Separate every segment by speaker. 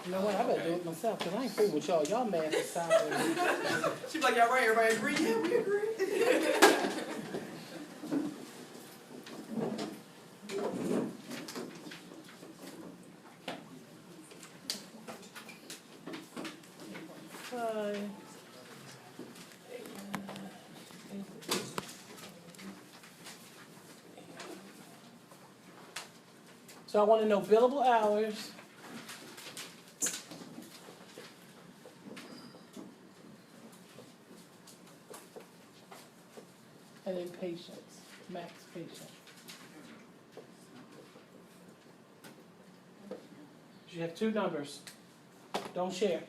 Speaker 1: You know what? I better do it myself because I ain't fooling with y'all. Y'all math is solid.
Speaker 2: She's like, y'all right, everybody agree? Yeah, we agree.
Speaker 1: So I want to know billable hours. And then patients, max patient. You have two numbers. Don't share.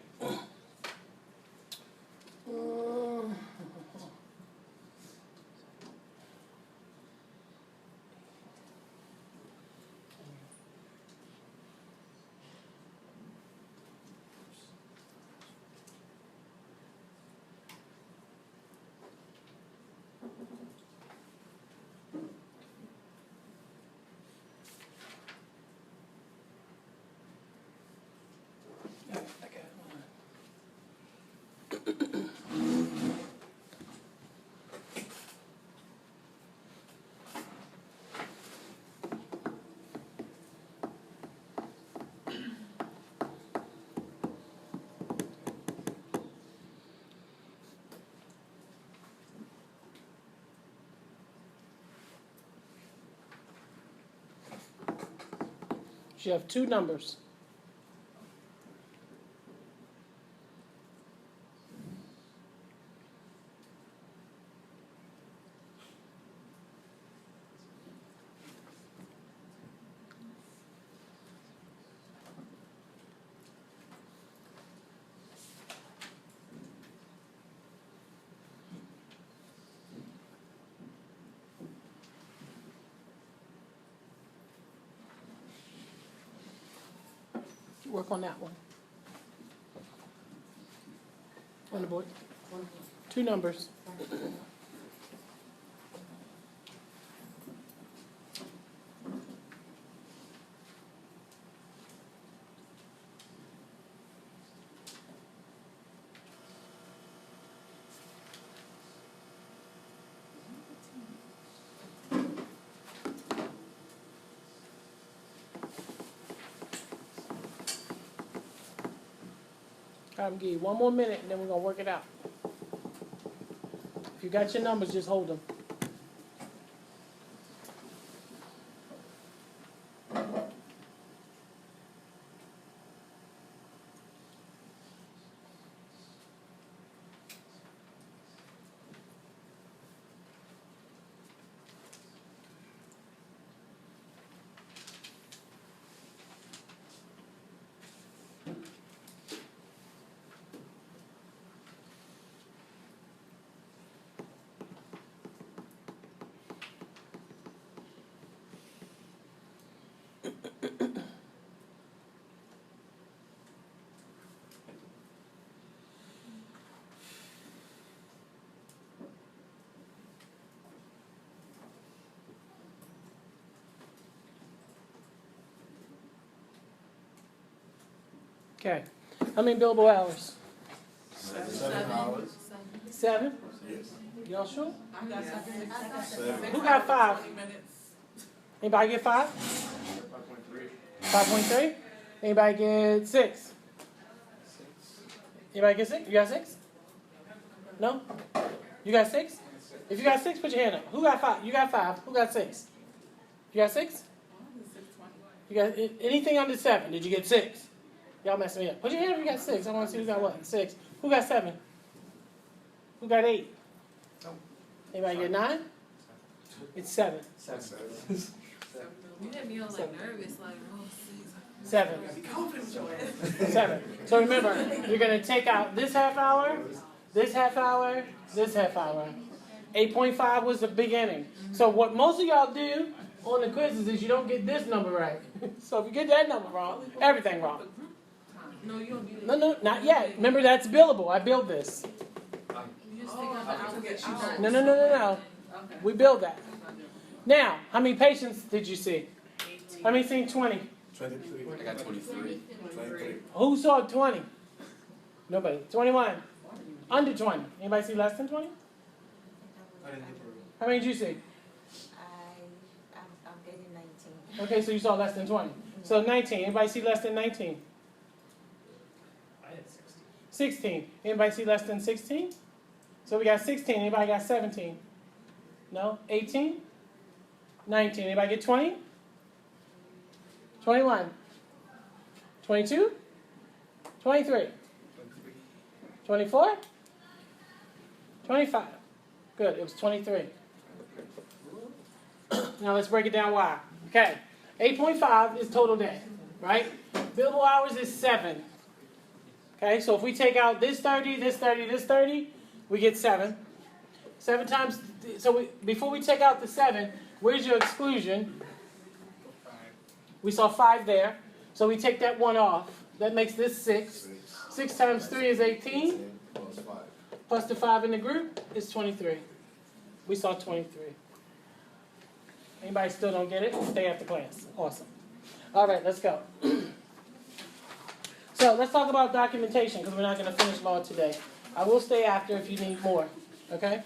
Speaker 1: You have two numbers. Work on that one. On the board. Two numbers. I'm gonna give you one more minute and then we're gonna work it out. If you got your numbers, just hold them. Okay. How many billable hours?
Speaker 2: 7 hours.
Speaker 1: 7?
Speaker 2: Yes.
Speaker 1: Y'all sure?
Speaker 3: I got 7.
Speaker 1: Who got 5? Anybody get 5? 5.3? Anybody get 6? Anybody get 6? You got 6? No? You got 6? If you got 6, put your hand up. Who got 5? You got 5. Who got 6? You got 6? You got anything under 7? Did you get 6? Y'all messing me up. Put your hand up if you got 6. I want to see who got what? 6. Who got 7? Who got 8? Anybody get 9? It's 7.
Speaker 3: You had me all like nervous, like, oh, 6.
Speaker 1: 7.
Speaker 2: Be confident with your ass.
Speaker 1: 7. So remember, you're going to take out this half hour, this half hour, this half hour. 8.5 was the beginning. So what most of y'all do on the quizzes is you don't get this number right. So if you get that number wrong, everything wrong.
Speaker 3: No, you don't do that.
Speaker 1: No, not yet. Remember, that's billable. I build this.
Speaker 3: You just think of the hours that you got.
Speaker 1: No.
Speaker 3: Okay.
Speaker 1: We build that. Now, how many patients did you see? How many seen 20?
Speaker 4: 23.
Speaker 2: I got 23.
Speaker 4: 23.
Speaker 1: Who saw 20? Nobody. 21. Under 20. Anybody see less than 20?
Speaker 4: I didn't get through.
Speaker 1: How many did you see?
Speaker 5: I'm getting 19.
Speaker 1: Okay, so you saw less than 20. So 19. Anybody see less than 19?
Speaker 4: I had 16.
Speaker 1: 16. Anybody see less than 16? So we got 16. Anybody got 17? No? 18? 19. Anybody get 20? 21. 22? 23.
Speaker 4: 23.
Speaker 1: 24? 25. Good, it was 23. Now let's break it down why. Okay, 8.5 is total day, right? Billable hours is 7. Okay, so if we take out this 30, this 30, this 30, we get 7. 7 times, so before we take out the 7, where's your exclusion?
Speaker 4: 5.
Speaker 1: We saw 5 there, so we take that 1 off. That makes this 6. 6 times 3 is 18.
Speaker 4: Plus 5.
Speaker 1: Plus the 5 in the group is 23. We saw 23. Anybody still don't get it? Stay after class. Awesome. All right, let's go. So let's talk about documentation because we're not going to finish law today. I will stay after if you need more. Okay?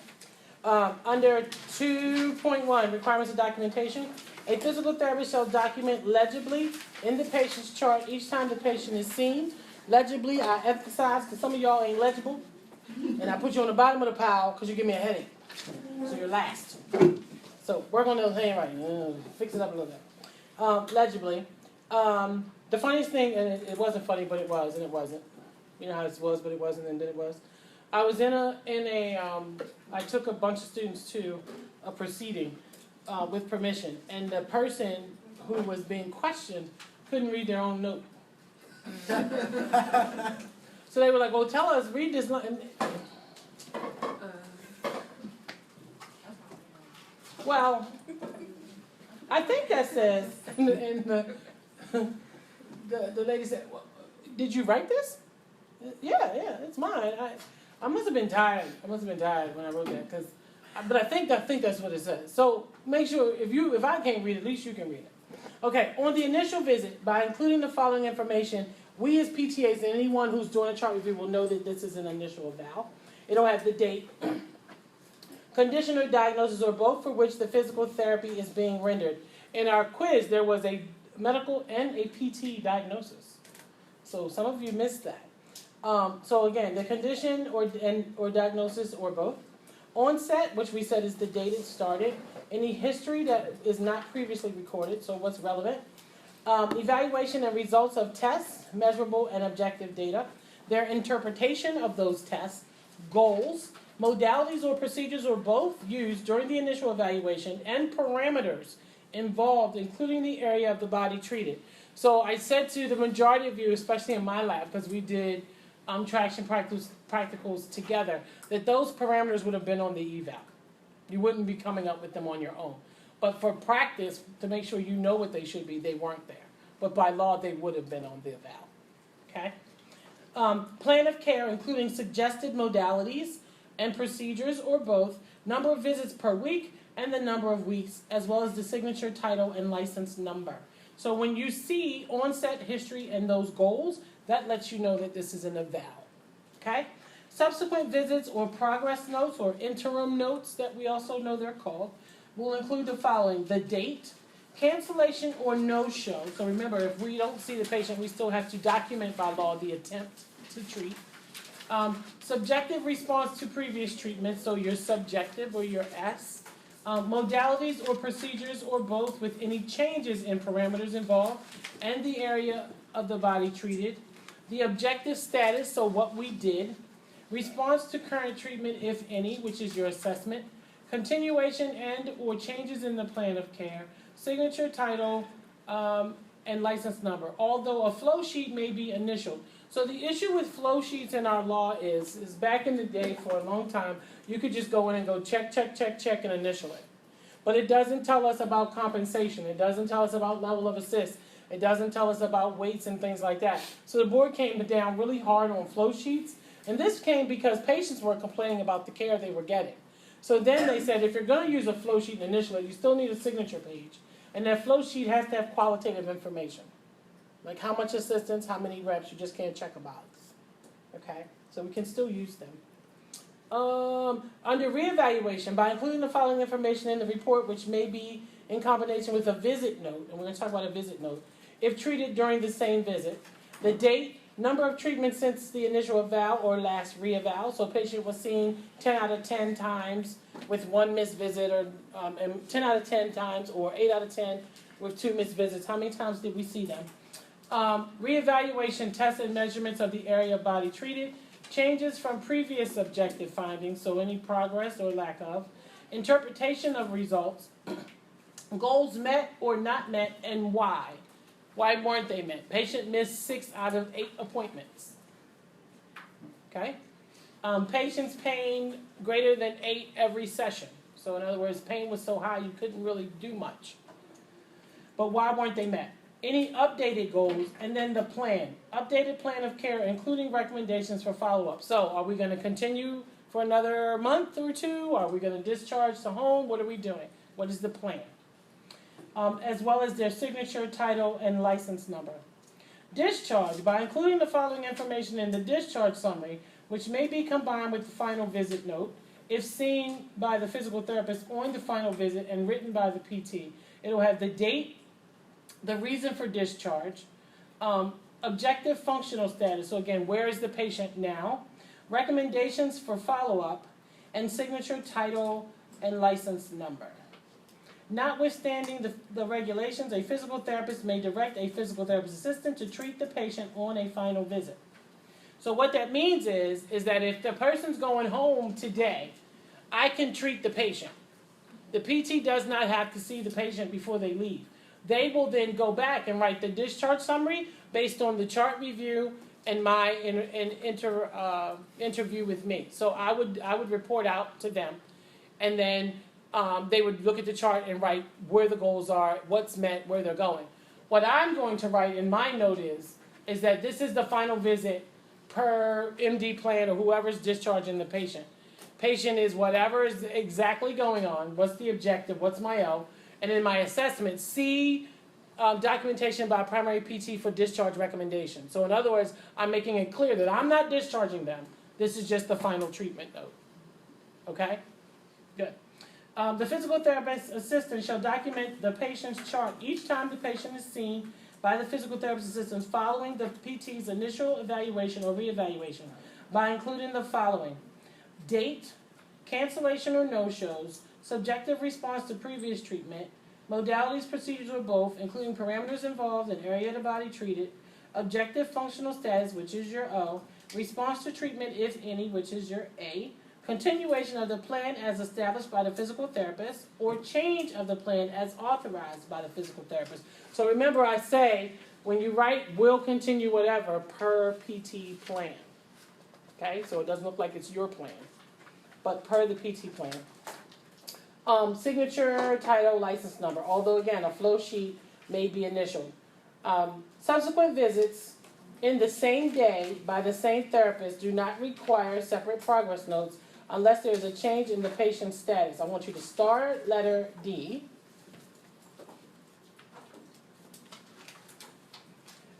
Speaker 1: Under 2.1, requirements of documentation, a physical therapist shall document legibly in the patient's chart each time the patient is seen. Legibly, I emphasize because some of y'all ain't legible. And I put you on the bottom of the pile because you give me a headache. So you're last. So work on those handwriting. Fix it up a little bit. Legibly. The funniest thing, and it wasn't funny, but it was, and it wasn't. You know how it was, but it wasn't, and then it was. I was I took a bunch of students to a proceeding with permission, and the person who was being questioned couldn't read their own note. So they were like, well, tell us, read this line. Well, I think that says, and the lady said, well, did you write this? Yeah, it's mine. I must have been tired. I must have been tired when I wrote that, but I think that's what it says. So make sure, if I can't read it, at least you can read it. Okay, on the initial visit, by including the following information, we as PTAs and anyone who's doing a chart review will know that this is an initial eval. It'll have the date, condition or diagnosis or both for which the physical therapy is being rendered. In our quiz, there was a medical and a PT diagnosis. So some of you missed that. So again, the condition or diagnosis or both. Onset, which we said is the date it started. Any history that is not previously recorded, so what's relevant. Evaluation and results of tests, measurable and objective data. Their interpretation of those tests, goals, modalities or procedures or both used during the initial evaluation, and parameters involved, including the area of the body treated. So I said to the majority of you, especially in my lab, because we did traction practicals together, that those parameters would have been on the eval. You wouldn't be coming up with them on your own. But for practice, to make sure you know what they should be, they weren't there. But by law, they would have been on the eval. Okay? Plan of care, including suggested modalities and procedures or both, number of visits per week, and the number of weeks, as well as the signature title and license number. So when you see onset history and those goals, that lets you know that this is an eval. Okay? Subsequent visits or progress notes or interim notes that we also know they're called will include the following: the date, cancellation or no-show. So remember, if we don't see the patient, we still have to document by law the attempt to treat. Subjective response to previous treatment, so your subjective or your S. Modalities or procedures or both with any changes in parameters involved and the area of the body treated. The objective status, so what we did. Response to current treatment, if any, which is your assessment. Continuation and or changes in the plan of care. Signature title and license number. Although a flow sheet may be initial. So the issue with flow sheets in our law is back in the day for a long time, you could just go in and go check, and initial it. But it doesn't tell us about compensation. It doesn't tell us about level of assist. It doesn't tell us about weights and things like that. So the board came down really hard on flow sheets. And this came because patients were complaining about the care they were getting. So then they said, if you're going to use a flow sheet initially, you still need a signature page. And that flow sheet has to have qualitative information. Like how much assistance, how many reps, you just can't check a box. Okay, so we can still use them. Under reevaluation, by including the following information in the report, which may be in combination with a visit note, and we're going to talk about a visit note, if treated during the same visit, the date, number of treatments since the initial eval or last reeval, so patient was seen 10 out of 10 times with 1 missed visit, or and 10 out of 10 times, or 8 out of 10 with 2 missed visits. How many times did we see them? Reevaluation, tests and measurements of the area of body treated, changes from previous objective findings, so any progress or lack of, interpretation of results, goals met or not met, and why. Why weren't they met? Patient missed 6 out of 8 appointments. Okay? Patient's pain greater than 8 every session. So in other words, pain was so high you couldn't really do much. But why weren't they met? Any updated goals, and then the plan. Updated plan of care, including recommendations for follow-up. So are we going to continue for another month or 2? Are we going to discharge to home? What are we doing? What is the plan? As well as their signature, title, and license number. Discharge, by including the following information in the discharge summary, which may be combined with the final visit note, if seen by the physical therapist on the final visit and written by the PT. It'll have the date, the reason for discharge, objective functional status, so again, where is the patient now, recommendations for follow-up, and signature, title, and license number. Notwithstanding the regulations, a physical therapist may direct a physical therapist assistant to treat the patient on a final visit. So what that means is that if the person's going home today, I can treat the patient. The PT does not have to see the patient before they leave. They will then go back and write the discharge summary based on the chart review and my interview with me. So I would report out to them, and then they would look at the chart and write where the goals are, what's met, where they're going. What I'm going to write in my note is that this is the final visit per MD plan or whoever's discharging the patient. Patient is whatever is exactly going on. What's the objective? What's my O? And in my assessment, see documentation by primary PT for discharge recommendation. So in other words, I'm making it clear that I'm not discharging them. This is just the final treatment note. Okay? Good. The physical therapist assistant shall document the patient's chart each time the patient is seen by the physical therapist assistant following the PT's initial evaluation or reevaluation by including the following: date, cancellation or no-shows, subjective response to previous treatment, modalities, procedures, or both, including parameters involved and area of the body treated, objective functional status, which is your O, response to treatment, if any, which is your A, continuation of the plan as established by the physical therapist, or change of the plan as authorized by the physical therapist. So remember, I say, when you write will continue whatever per PT plan. Okay, so it doesn't look like it's your plan, but per the PT plan. Signature, title, license number, although again, a flow sheet may be initialed. Subsequent visits in the same day by the same therapist do not require separate progress notes unless there is a change in the patient's status. I want you to start letter D.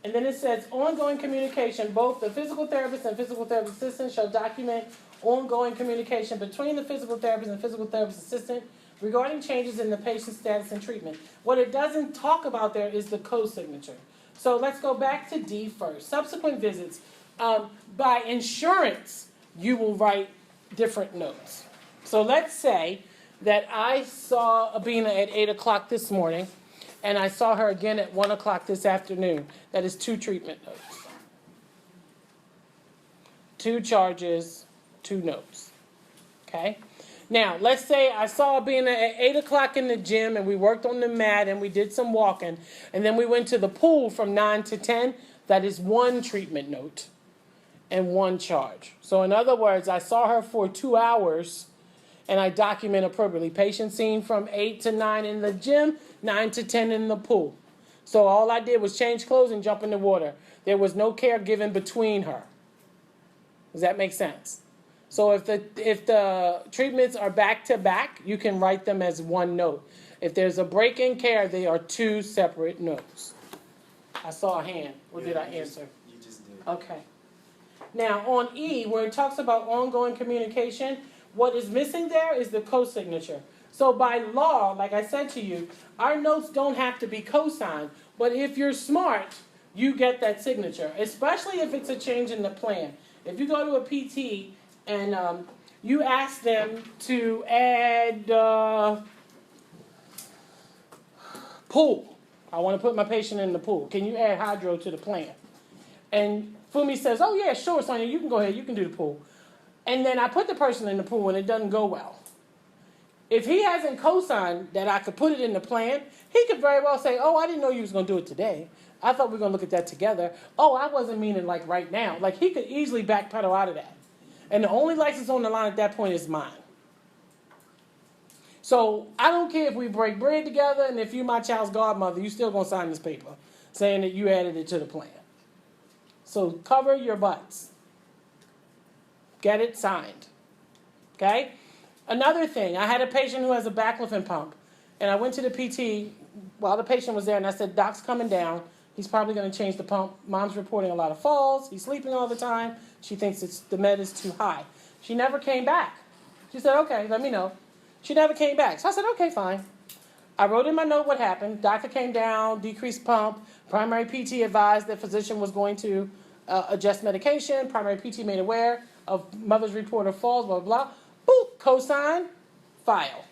Speaker 1: And then it says ongoing communication. Both the physical therapist and physical therapist assistant shall document ongoing communication between the physical therapist and physical therapist assistant regarding changes in the patient's status and treatment. What it doesn't talk about there is the co-signature. So let's go back to D first. Subsequent visits. By insurance, you will write different notes. So let's say that I saw Abina at 8 o'clock this morning, and I saw her again at 1 o'clock this afternoon. That is 2 treatment notes. 2 charges, 2 notes. Okay? Now, let's say I saw Abina at 8 o'clock in the gym, and we worked on the mat, and we did some walking, and then we went to the pool from 9 to 10. That is 1 treatment note and 1 charge. So in other words, I saw her for 2 hours, and I document appropriately. Patient seen from 8 to 9 in the gym, 9 to 10 in the pool. So all I did was change clothes and jump in the water. There was no care given between her. Does that make sense? So if the treatments are back to back, you can write them as 1 note. If there's a break in care, they are 2 separate notes. I saw a hand, or did I
Speaker 5: Yeah,
Speaker 1: answer?
Speaker 5: You just did.
Speaker 1: Okay. Now, on E, where it talks about ongoing communication, what is missing there is the co-signature. So by law, like I said to you, our notes don't have to be co-signed, but if you're smart, you get that signature, especially if it's a change in the plan. If you go to a PT and you ask them to add pool. I want to put my patient in the pool. Can you add hydro to the plan? And Fumi says, oh yeah, sure, Sonia, you can go ahead, you can do the pool. And then I put the person in the pool and it doesn't go well. If he hasn't co-signed that I could put it in the plan, he could very well say, oh, I didn't know you was going to do it today. I thought we were going to look at that together. Oh, I wasn't meaning like right now. Like he could easily backpedal out of that. And the only license on the line at that point is mine. So I don't care if we break bread together and if you're my child's godmother, you still going to sign this paper saying that you added it to the plan. So cover your butts. Get it signed. Okay? Another thing, I had a patient who has a baclofen pump. And I went to the PT while the patient was there and I said, Doc's coming down. He's probably going to change the pump. Mom's reporting a lot of falls. He's sleeping all the time. She thinks the med is too high. She never came back. She said, okay, let me know. She never came back. So I said, okay, fine. I wrote in my note what happened. Doctor came down, decreased pump. Primary PT advised that physician was going to adjust medication. Primary PT made aware of mother's report of falls, blah, blah, blah. Boop, co-sign, file.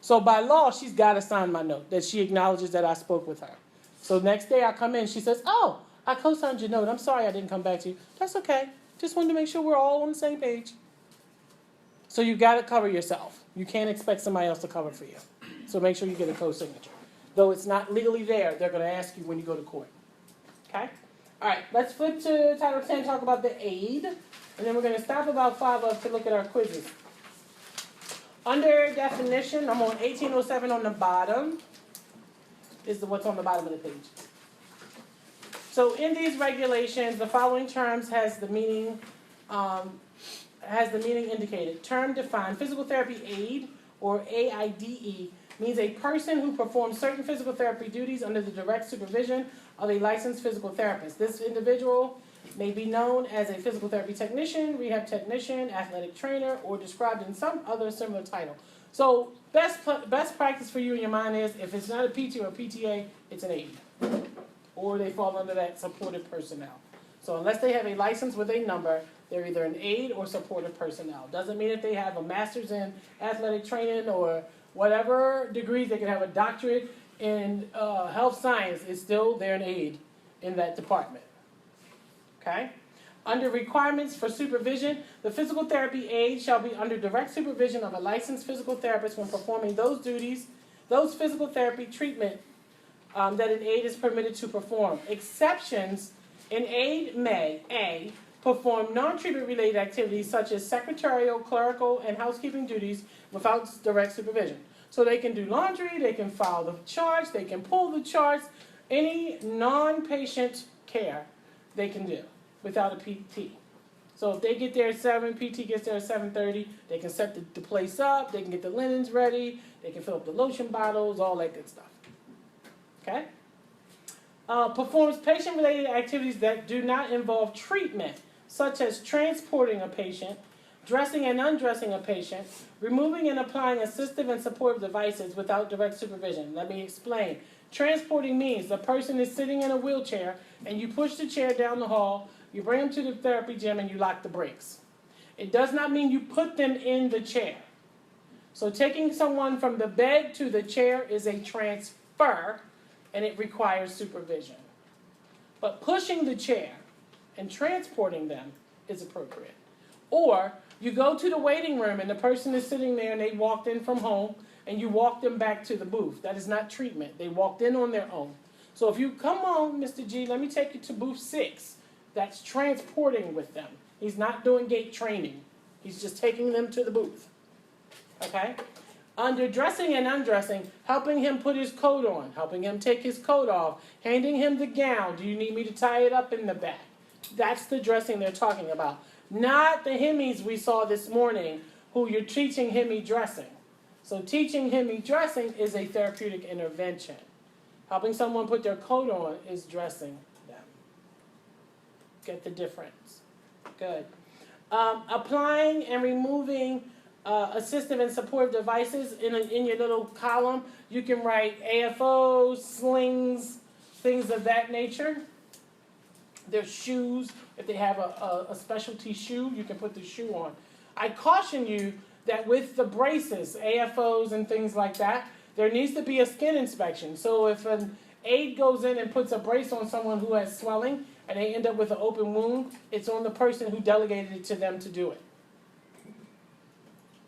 Speaker 1: So by law, she's got to sign my note that she acknowledges that I spoke with her. So next day I come in, she says, oh, I co-signed your note. I'm sorry I didn't come back to you. That's okay. Just wanted to make sure we're all on the same page. So you got to cover yourself. You can't expect somebody else to cover for you. So make sure you get a co-signature. Though it's not legally there, they're going to ask you when you go to court. Okay? All right, let's flip to Title 10, talk about the aid. And then we're going to stop about 5 of to look at our quizzes. Under definition, I'm on 1807 on the bottom. Is what's on the bottom of the page. So in these regulations, the following terms has the meaning indicated. Term defined: physical therapy aid, or AIDE, means a person who performs certain physical therapy duties under the direct supervision of a licensed physical therapist. This individual may be known as a physical therapy technician, rehab technician, athletic trainer, or described in some other similar title. So best practice for you in your mind is, if it's not a PT or a PTA, it's an aide. Or they fall under that supportive personnel. So unless they have a license with a number, they're either an aide or supportive personnel. Doesn't mean if they have a master's in athletic training or whatever degrees, they can have a doctorate in health science, it's still, they're an aide in that department. Okay? Under requirements for supervision, the physical therapy aide shall be under direct supervision of a licensed physical therapist when performing those duties, those physical therapy treatment that an aide is permitted to perform. Exceptions: an aide may, A, perform non-treatment related activities such as secretarial, clerical, and housekeeping duties without direct supervision. So they can do laundry, they can file the charts, they can pull the charts, any non-patient care they can do without a PT. So if they get there at 7, PT gets there at 7:30, they can set the place up, they can get the linens ready, they can fill up the lotion bottles, all that good stuff. Okay? Performs patient-related activities that do not involve treatment, such as transporting a patient, dressing and undressing a patient, removing and applying assistive and supportive devices without direct supervision. Let me explain. Transporting means the person is sitting in a wheelchair and you push the chair down the hall, you bring them to the therapy gym, and you lock the brakes. It does not mean you put them in the chair. So taking someone from the bed to the chair is a transfer, and it requires supervision. But pushing the chair and transporting them is appropriate. Or you go to the waiting room and the person is sitting there and they walked in from home and you walk them back to the booth. That is not treatment. They walked in on their own. So if you come on, Mr. G, let me take you to booth 6. That's transporting with them. He's not doing gait training. He's just taking them to the booth. Okay? Under dressing and undressing, helping him put his coat on, helping him take his coat off, handing him the gown. Do you need me to tie it up in the back? That's the dressing they're talking about. Not the Hemis we saw this morning, who you're teaching Hemi dressing. So teaching Hemi dressing is a therapeutic intervention. Helping someone put their coat on is dressing get the difference. Good. Applying and removing assistive and supportive devices in your little column. You can write AFOs, slings, things of that nature. Their shoes, if they have a specialty shoe, you can put the shoe on. I caution you that with the braces, AFOs and things like that, there needs to be a skin inspection. So if an aide goes in and puts a brace on someone who has swelling and they end up with an open wound, it's on the person who delegated it to them to do it.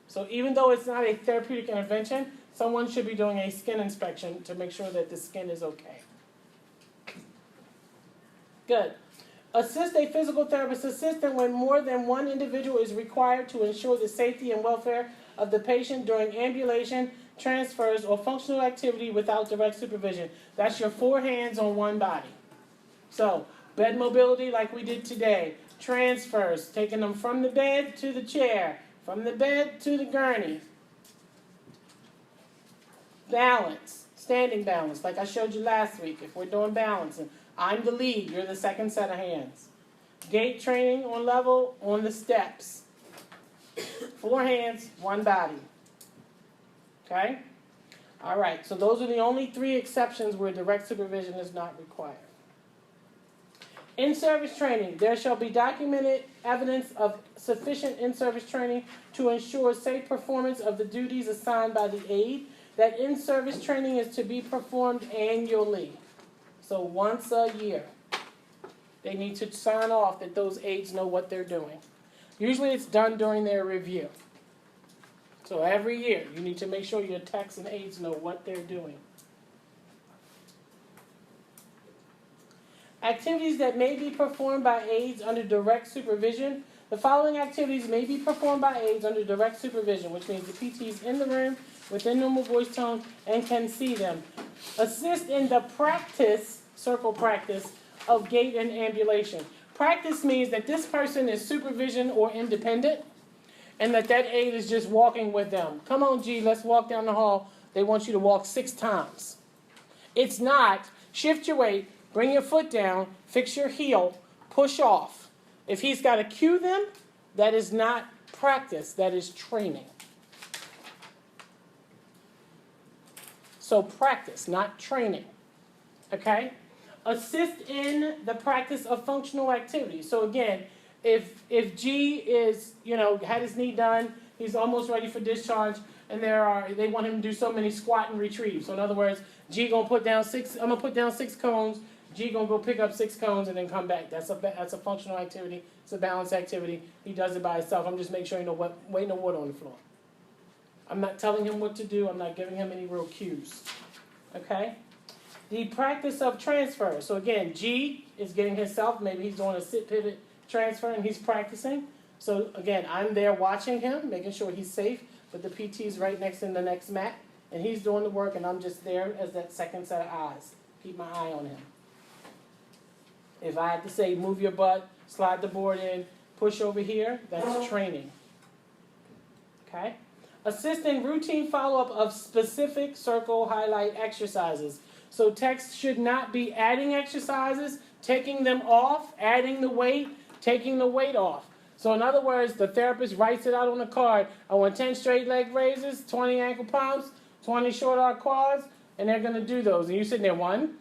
Speaker 1: So even though it's not a therapeutic intervention, someone should be doing a skin inspection to make sure that the skin is okay. Good. Assist a physical therapist assistant when more than one individual is required to ensure the safety and welfare of the patient during ambulation, transfers, or functional activity without direct supervision. That's your 4 hands on one body. So, bed mobility like we did today. Transfers, taking them from the bed to the chair, from the bed to the gurney. Balance, standing balance, like I showed you last week. If we're doing balancing, I'm the lead, you're the second set of hands. Gait training on level, on the steps. 4 hands, one body. Okay? All right, so those are the only 3 exceptions where direct supervision is not required. In-service training. There shall be documented evidence of sufficient in-service training to ensure safe performance of the duties assigned by the aide. That in-service training is to be performed annually. So once a year. They need to sign off that those aides know what they're doing. Usually it's done during their review. So every year you need to make sure your techs and aides know what they're doing. Activities that may be performed by aides under direct supervision. The following activities may be performed by aides under direct supervision, which means the PT is in the room within normal voice tone and can see them. Assist in the practice, circle practice, of gait and ambulation. Practice means that this person is supervision or independent, and that aide is just walking with them. Come on, G, let's walk down the hall. They want you to walk 6 times. It's not, shift your weight, bring your foot down, fix your heel, push off. If he's got to cue them, that is not practice, that is training. So practice, not training. Okay? Assist in the practice of functional activities. So again, if G is, had his knee done, he's almost ready for discharge, and they want him to do so many squat and retrieve. So in other words, G gonna put down 6. I'm gonna put down 6 cones. G gonna go pick up 6 cones and then come back. That's a functional activity. It's a balance activity. He does it by himself. I'm just making sure ain't no wood on the floor. I'm not telling him what to do. I'm not giving him any real cues. Okay? The practice of transfer. So again, G is getting himself. Maybe he's doing a sit pivot transfer and he's practicing. So again, I'm there watching him, making sure he's safe. But the PT's right next in the next mat, and he's doing the work, and I'm just there as that second set of eyes. Keep my eye on him. If I had to say, move your butt, slide the board in, push over here, that's training. Okay? Assisting routine follow-up of specific circle highlight exercises. So techs should not be adding exercises, taking them off, adding the weight, taking the weight off. So in other words, the therapist writes it out on the card. I want 10 straight leg raises, 20 ankle pumps, 20 short arc quads, and they're going to do those. And you're sitting there, 1,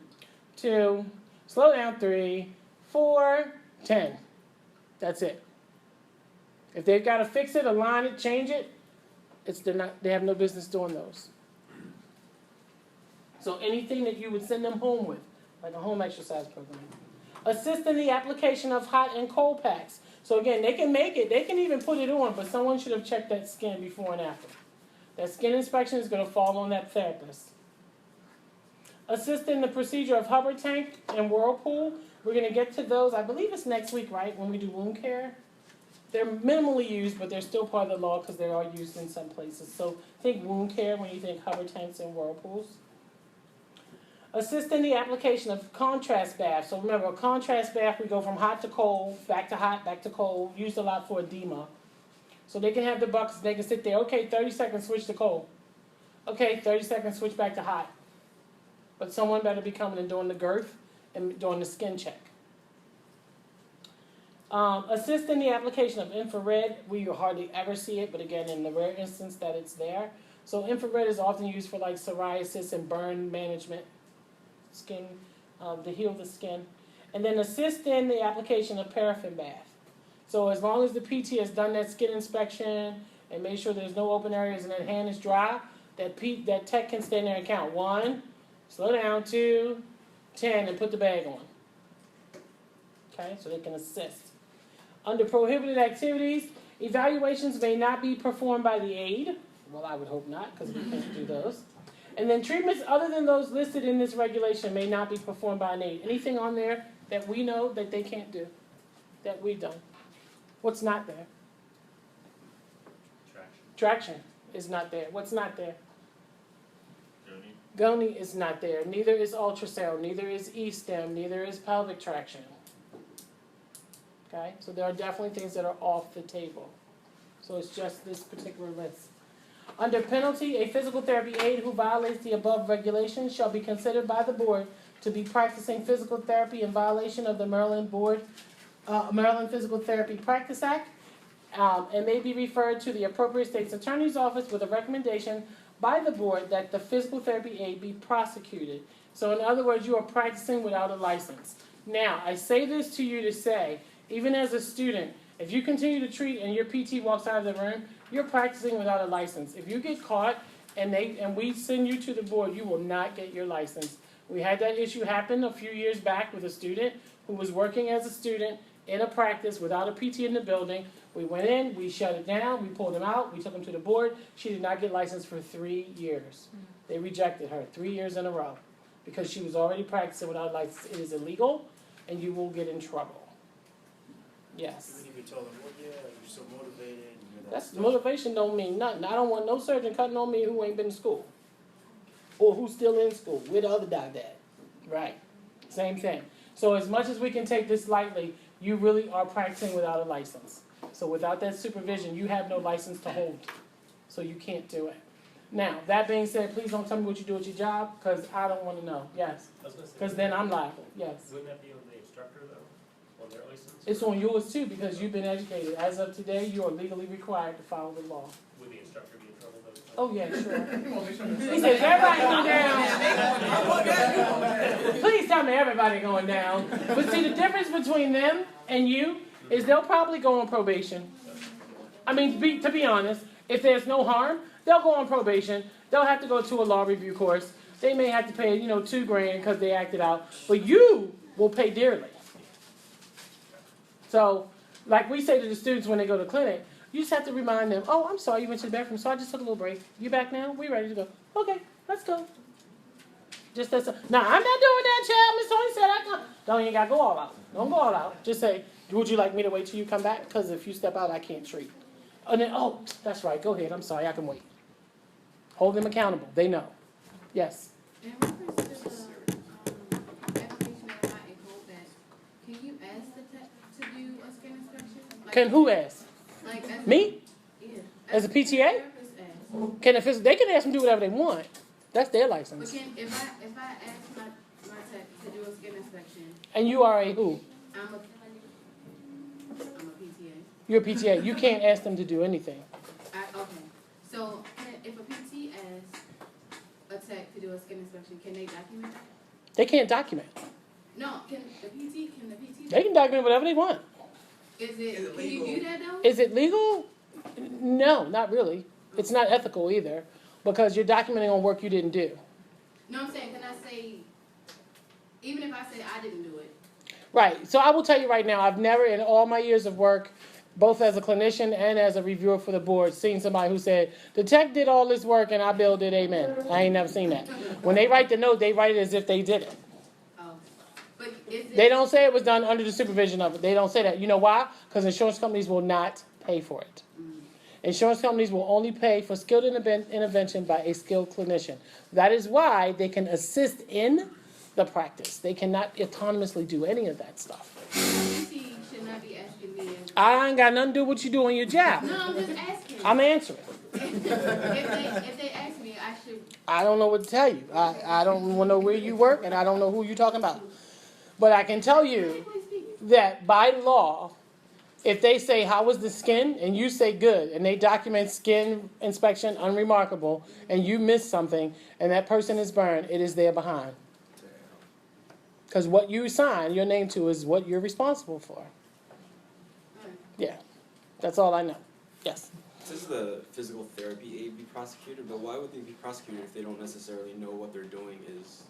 Speaker 1: 2, slow down, 3, 4, 10. That's it. If they've got to fix it, align it, change it, they have no business doing those. So anything that you would send them home with, like a home exercise program. Assist in the application of hot and cold packs. So again, they can make it, they can even put it on, but someone should have checked that skin before and after. That skin inspection is going to fall on that therapist. Assist in the procedure of Hubbard tank and Whirlpool. We're going to get to those, I believe it's next week, right, when we do wound care. They're minimally used, but they're still part of the law because they are used in some places. So think wound care when you think Hubbard tanks and Whirlpools. Assist in the application of contrast bath. So remember, a contrast bath, we go from hot to cold, back to hot, back to cold, used a lot for edema. So they can have the buckets, they can sit there, okay, 30 seconds, switch to cold. Okay, 30 seconds, switch back to hot. But someone better be coming and doing the girth and doing the skin check. Assist in the application of infrared. We hardly ever see it, but again, in the rare instance that it's there. So infrared is often used for like psoriasis and burn management, skin, to heal the skin. And then assist in the application of paraffin bath. So as long as the PT has done that skin inspection and made sure there's no open areas and that hand is dry, that tech can stand there and count 1, slow down, 2, 10, and put the bag on. Okay, so they can assist. Under prohibited activities, evaluations may not be performed by the aide. Well, I would hope not, because we can't do those. And then treatments other than those listed in this regulation may not be performed by an aide. Anything on there that we know that they can't do, that we don't. What's not there? Traction is not there. What's not there? Goni is not there. Neither is ultrasound. Neither is E-stem. Neither is pelvic traction. Okay, so there are definitely things that are off the table. So it's just this particular list. Under penalty, a physical therapy aide who violates the above regulations shall be considered by the board to be practicing physical therapy in violation of the Maryland Physical Therapy Practice Act, and may be referred to the appropriate state's attorney's office with a recommendation by the board that the physical therapy aide be prosecuted. So in other words, you are practicing without a license. Now, I say this to you to say, even as a student, if you continue to treat and your PT walks out of the room, you're practicing without a license. If you get caught and we send you to the board, you will not get your license. We had that issue happen a few years back with a student who was working as a student in a practice without a PT in the building. We went in, we shut it down, we pulled him out, we took him to the board. She did not get licensed for 3 years. They rejected her 3 years in a row because she was already practicing without a license. It is illegal, and you will get in trouble. Yes.
Speaker 5: Even if you told them, well, yeah, you're so motivated.
Speaker 1: That's motivation don't mean nothing. I don't want no surgeon cutting on me who ain't been to school. Or who's still in school. Where the other doctor at? Right. Same thing. So as much as we can take this lightly, you really are practicing without a license. So without that supervision, you have no license to hold. So you can't do it. Now, that being said, please don't tell me what you do at your job, because I don't want to know. Yes. Because then I'm liable. Yes.
Speaker 4: Wouldn't that be on the instructor, though? On their license?
Speaker 1: It's on yours, too, because you've been educated. As of today, you are legally required to follow the law.
Speaker 4: Would the instructor be in trouble, though?
Speaker 1: Oh, yeah, sure. He says, everybody going down. Please tell me everybody going down. But see, the difference between them and you is they'll probably go on probation. I mean, to be honest, if there's no harm, they'll go on probation. They'll have to go to a law review course. They may have to pay, $2,000 because they acted out. But you will pay dearly. So, like we say to the students when they go to clinic, you just have to remind them, oh, I'm sorry you went to the bathroom, so I just took a little break. You back now? We ready to go. Okay, let's go. Just that's now, I'm not doing that, child. Miss Tony said I come. Don't, you got to go all out. Don't go all out. Just say, would you like me to wait till you come back? Because if you step out, I can't treat. And then, oh, that's right. Go ahead. I'm sorry. I can wait. Hold them accountable. They know. Yes?
Speaker 6: In reference to the application that might include that, can you ask the tech to do a skin inspection? Like,
Speaker 1: Can who ask?
Speaker 6: Like as
Speaker 1: Me?
Speaker 6: Yeah.
Speaker 1: As a
Speaker 6: the
Speaker 1: PTA?
Speaker 6: therapist asks.
Speaker 1: Can they can ask them to do whatever they want. That's their
Speaker 6: But
Speaker 1: license.
Speaker 6: can, if I ask my tech to do a skin inspection,
Speaker 1: And you are a who?
Speaker 6: I'm a PTA.
Speaker 1: You're a PTA. You can't ask them to do anything.
Speaker 6: Okay. So if a PT asks a tech to do a skin inspection, can they document that?
Speaker 1: They can't document.
Speaker 6: No, can the PT
Speaker 1: They can document whatever they want.
Speaker 6: Is it
Speaker 2: Is it
Speaker 6: can you
Speaker 2: legal?
Speaker 6: do that though?
Speaker 1: Is it legal? No, not really. It's not ethical either, because you're documenting on work you didn't do.
Speaker 6: No, I'm saying, can I say, even if I say I didn't do it?
Speaker 1: Right. So I will tell you right now, I've never in all my years of work, both as a clinician and as a reviewer for the board, seen somebody who said, the tech did all this work and I billed it, amen. I ain't never seen that. When they write the note, they write it as if they did it.
Speaker 6: Oh, but is it?
Speaker 1: They don't say it was done under the supervision of it. They don't say that. You know why? Because insurance companies will not pay for it. Insurance companies will only pay for skilled intervention by a skilled clinician. That is why they can assist in the practice. They cannot autonomously do any of that stuff.
Speaker 6: PT should not be asking me.
Speaker 1: I ain't got nothing to do with what you do on your job.
Speaker 6: No, I'm just asking.
Speaker 1: I'm answering.
Speaker 6: If they ask me, I should.
Speaker 1: I don't know what to tell you. I don't know where you work, and I don't know who you're talking about. But I can tell you
Speaker 6: Technically speaking.
Speaker 1: that by law, If they say, how was the skin? And you say good, and they document skin inspection unremarkable, and you miss something, and that person is burned, it is there behind. Because what you sign your name to is what you're responsible for. Yeah, that's all I know. Yes.
Speaker 7: Says the physical therapy aide be prosecuted, but why would they be prosecuted if they don't necessarily know what they're doing is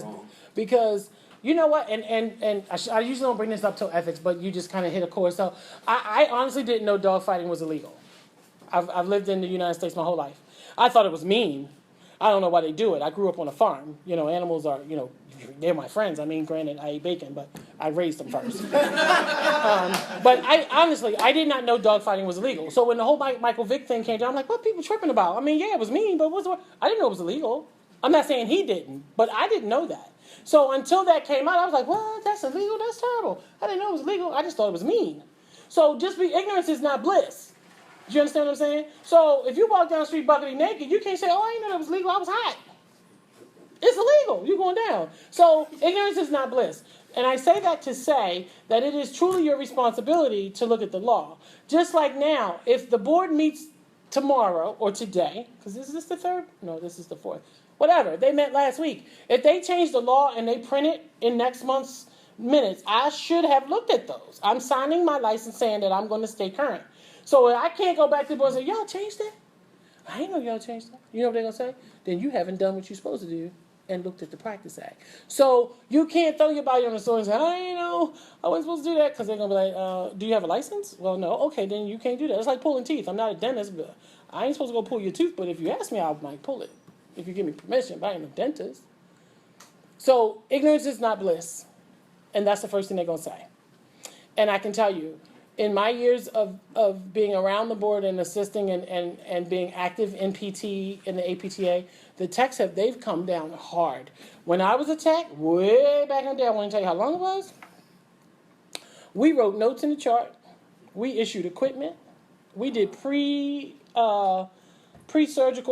Speaker 7: wrong?
Speaker 1: Because you know what, and I usually don't bring this up till ethics, but you just kind of hit a chord. So I honestly didn't know dogfighting was illegal. I've lived in the United States my whole life. I thought it was mean. I don't know why they do it. I grew up on a farm. You know, animals are, you know, they're my friends. I mean, granted, I ate bacon, but I raised them first. But I did not know dogfighting was illegal. So when the whole Michael Vick thing came down, I'm like, what are people tripping about? I mean, yeah, it was mean, but I didn't know it was illegal. I'm not saying he didn't, but I didn't know that. So until that came out, I was like, what? That's illegal? That's terrible. I didn't know it was illegal. I just thought it was mean. So ignorance is not bliss. Do you understand what I'm saying? So if you walk down the street buckety naked, you can't say, oh, I didn't know that was legal. I was hot. It's illegal. You're going down. So ignorance is not bliss. And I say that to say that it is truly your responsibility to look at the law. Just like now, if the board meets tomorrow or today, because is this the third? No, this is the fourth. Whatever. They met last week. If they change the law and they print it in next month's minutes, I should have looked at those. I'm signing my license saying that I'm going to stay current. So I can't go back to the board and say, y'all changed that? I didn't know y'all changed that. You know what they're going to say? Then you haven't done what you're supposed to do and looked at the Practice Act. So you can't throw your body on the sword and say, I wasn't supposed to do that, because they're going to be like, do you have a license? Well, no. Okay, then you can't do that. It's like pulling teeth. I'm not a dentist, but I ain't supposed to go pull your tooth, but if you ask me, I might pull it. If you give me permission, but I ain't no dentist. So ignorance is not bliss. And that's the first thing they're going to say. And I can tell you, in my years of being around the board and assisting and being active in PT, in the APTA, the techs they've come down hard. When I was a tech, way back in the day, I want to tell you how long it was. We wrote notes in the chart. We issued equipment. We did pre-surgical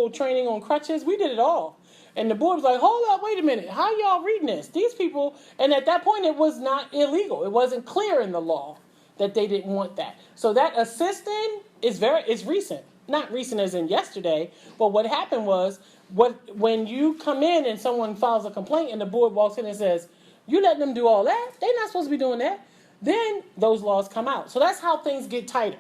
Speaker 1: training on crutches. We did it all. And the board was like, hold up, wait a minute. How y'all reading this? These people, and at that point, it was not illegal. It wasn't clear in the law that they didn't want that. So that assisting is recent. Not recent as in yesterday, but what happened was, when you come in and someone files a complaint and the board walks in and says, you letting them do all that? They're not supposed to be doing that. Then those laws come out. So that's how things get tighter.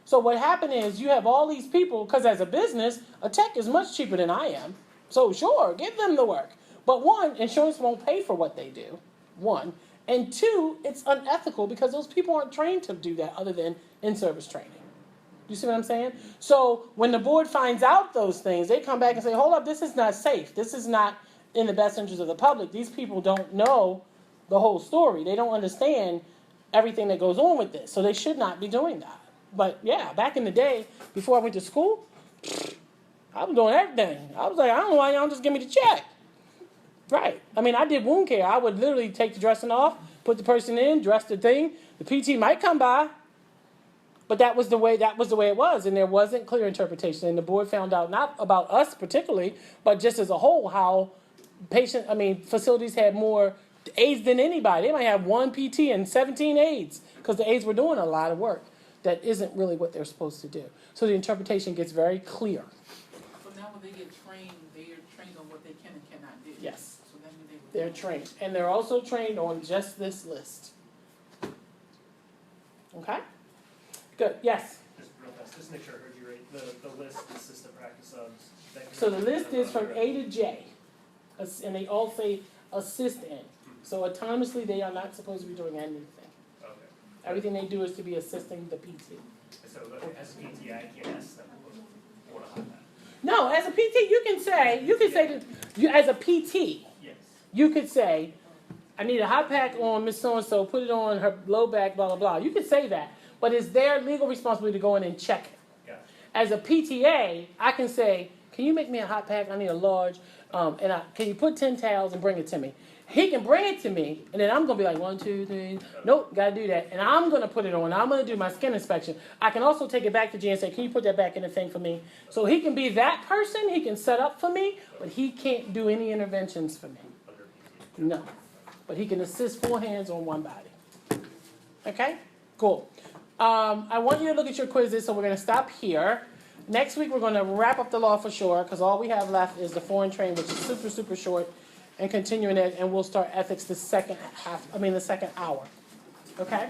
Speaker 1: So what happened is you have all these people, because as a business, a tech is much cheaper than I am. So sure, give them the work. But one, insurance won't pay for what they do. One. And two, it's unethical because those people aren't trained to do that other than in-service training. You see what I'm saying? So when the board finds out those things, they come back and say, hold up, this is not safe. This is not in the best interest of the public. These people don't know the whole story. They don't understand everything that goes on with this. So they should not be doing that. But yeah, back in the day, before I went to school, I was doing everything. I was like, I don't know why y'all don't just give me the check. Right. I mean, I did wound care. I would literally take the dressing off, put the person in, dress the thing. The PT might come by, but that was the way it was, and there wasn't clear interpretation. And the board found out, not about us particularly, but just as a whole, how facilities had more aides than anybody. They might have one PT and 17 aides because the aides were doing a lot of work that isn't really what they're supposed to do. So the interpretation gets very clear.
Speaker 2: So now when they get trained, they are trained on what they can and cannot do.
Speaker 1: Yes.
Speaker 2: So that means
Speaker 1: They're trained. And they're also trained on just this list. Okay? Good. Yes?
Speaker 4: Just real fast, just to make sure I heard you right, the list, assistant practice subs.
Speaker 1: So the list is from A to J. And they all say assistant. So autonomously, they are not supposed to be doing anything.
Speaker 4: Okay.
Speaker 1: Everything they do is to be assisting the PT.
Speaker 4: So as a PT, I can't ask them what a hot pack.
Speaker 1: No, as a PT, you can say as a PT,
Speaker 4: Yes.
Speaker 1: you could say, I need a hot pack on Miss So-and-so, put it on her low back, blah, blah, blah. You could say that. But it's their legal responsibility to go in and check it.
Speaker 4: Gotcha.
Speaker 1: As a PTA, I can say, can you make me a hot pack? I need a large. Can you put 10 towels and bring it to me? He can bring it to me, and then I'm going to be like, 1, 2, 3. Nope, got to do that. And I'm going to put it on. I'm going to do my skin inspection. I can also take it back to G and say, can you put that back in the thing for me? So he can be that person. He can set up for me, but he can't do any interventions for me.
Speaker 4: Under PT.
Speaker 1: No. But he can assist 4 hands on 1 body. Okay? Cool. I want you to look at your quizzes, so we're gonna stop here. Next week, we're gonna wrap up the law for sure, because all we have left is the foreign train, which is super, super short, and continuing it, and we'll start ethics the second hour. Okay?